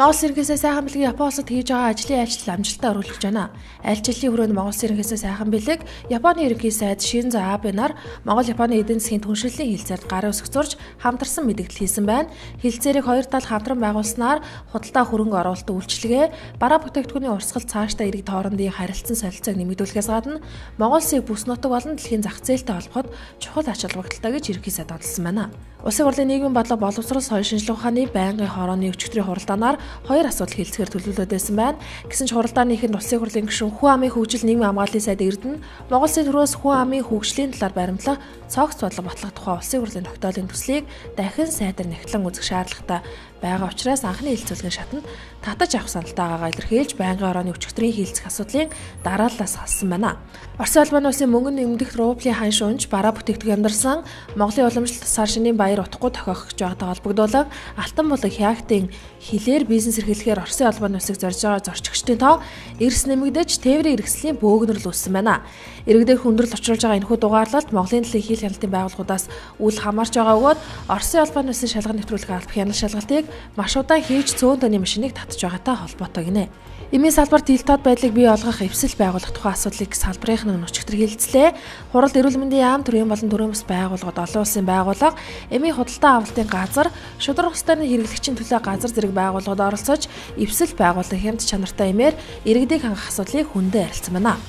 Монгол иргэнээс сайхан бэлэг Япон улсад хийж байгаа ажлын айлчлал амжилттай өргөлдөж байна. Айлчлалын хүрээнд Монгол иргэнээс сайхан бэлэг Японы ерөнхий сайд Шинзо Абе нар Монгол-Японы эдийн засгийн түншлэлийн хилцээрд гарын үсэг зурж хамтарсан мэдээлэл хийсэн байна. Хилцээрийг хоёр тал хамтран байгуулснаар худалдаа хөрөнгө оруулалт үйлчилгээ, бараа бүтээгдэхүүний урсгал цаашдаа иргэд хоорондын харилцан солилцоог нэмэгдүүлэхээс гадна Монгол улсыг бүс нутаг болон дэлхийн зах зээлтэй холбоход чухал ач холбогдолтой гэж ерөнхий сайд онцлсан байна. Улсын хурлын нийгмийн бодлого боловсрол соёл шинжилгээ ухааны байнгын хорооны өчигдрийн хуралдаанаар хоёр асуудал хэлцгээр төлөвлөлөөд байсан байна. Гэсэн ч хуралдааны ихэнд улсын хурлын гишүүн Хүн амын хөгжил нийгмийн хамгааллын сайд Эрдэнэ Монгол Улсын төрөөс Хүн амын хөгжлийн талаар баримтлах цогц бодлого батлах тухай улсын хурлын тогтоолын төслийг дахин сайдаар нягтлан үзэх шаардлагатай байгаа учраас анхны хэлцүүлгийн шатанд татаж авах саналтай байгаагаа илэрхийлж байнгын хорооны өчигдрийн хилцэх асуудлын дарааллаас халсан байна. Оросын улбаны улсын мөнгөн нэмэгдэх рублийн ханш унж бараа бүтээгдэхүүн амьдарсан Монголын уламжлалт сар шинийн баяр утгагүй тохиогч байгаатай холбогдуулан Алтан булаг Хяактын хилээр бизнес эрхлэхээр Оросын улбаны улсыг зорж байгаа зорчигчдын тоо эрс нэмэгдэж тээврийн эрхслийн бөөгнөрл үүссэн байна. Иргэдээр хүндрэл учруулж байгаа энэхүү дугаарлалт Монголын дэлхийн хил хяналтын байгууллагуудаас үл хамаарч байгаа бөгөөд Оросын улбаны улсын шалган нэвтрүүлэх албах хяналт шалгалтыг маш удаан хийж цөөн тонны машиныг татж байгаатай холбоотой гинэ. Эмийн салбарт ил тод байдлыг бий болгох эвсэл байгуулах тухай асуудлыг салбарын өчигдөр хэлэлцлээ. Хуралд эрүүл мэндийн яам төрийн болон төрийн бас байгууллагууд олон улсын байгууллага, эмийн худалдаа авалтын газар, шударга станы хэрэглэгчийн төлөө газар зэрэг байгууллагууд оролцож эвсэл байгуулах хямд чанартай эмээр иргэдийг хангах асуудлыг хүндээ ярилцсан байна.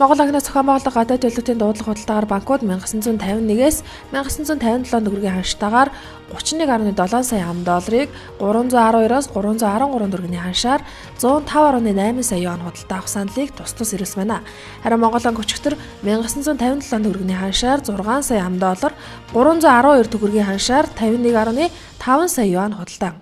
Монгол агнаас зохион байгуулах гадаад төлөвтийн дуудлага худалдаагаар банкуд 1951-ээс 1957 төгрөгийн ханштаагаар 31.7 сая $, 312-оос 313 төгрөгийн ханшаар 105.8 сая вон худалдаа авах саналыг тус ирүүлсэн байна. Харин Монгол анги өчигдөр 1957 төгрөгийн ханшаар 6 сая $, 312 төгрөгийн ханшаар 51.5 сая вон худалдаа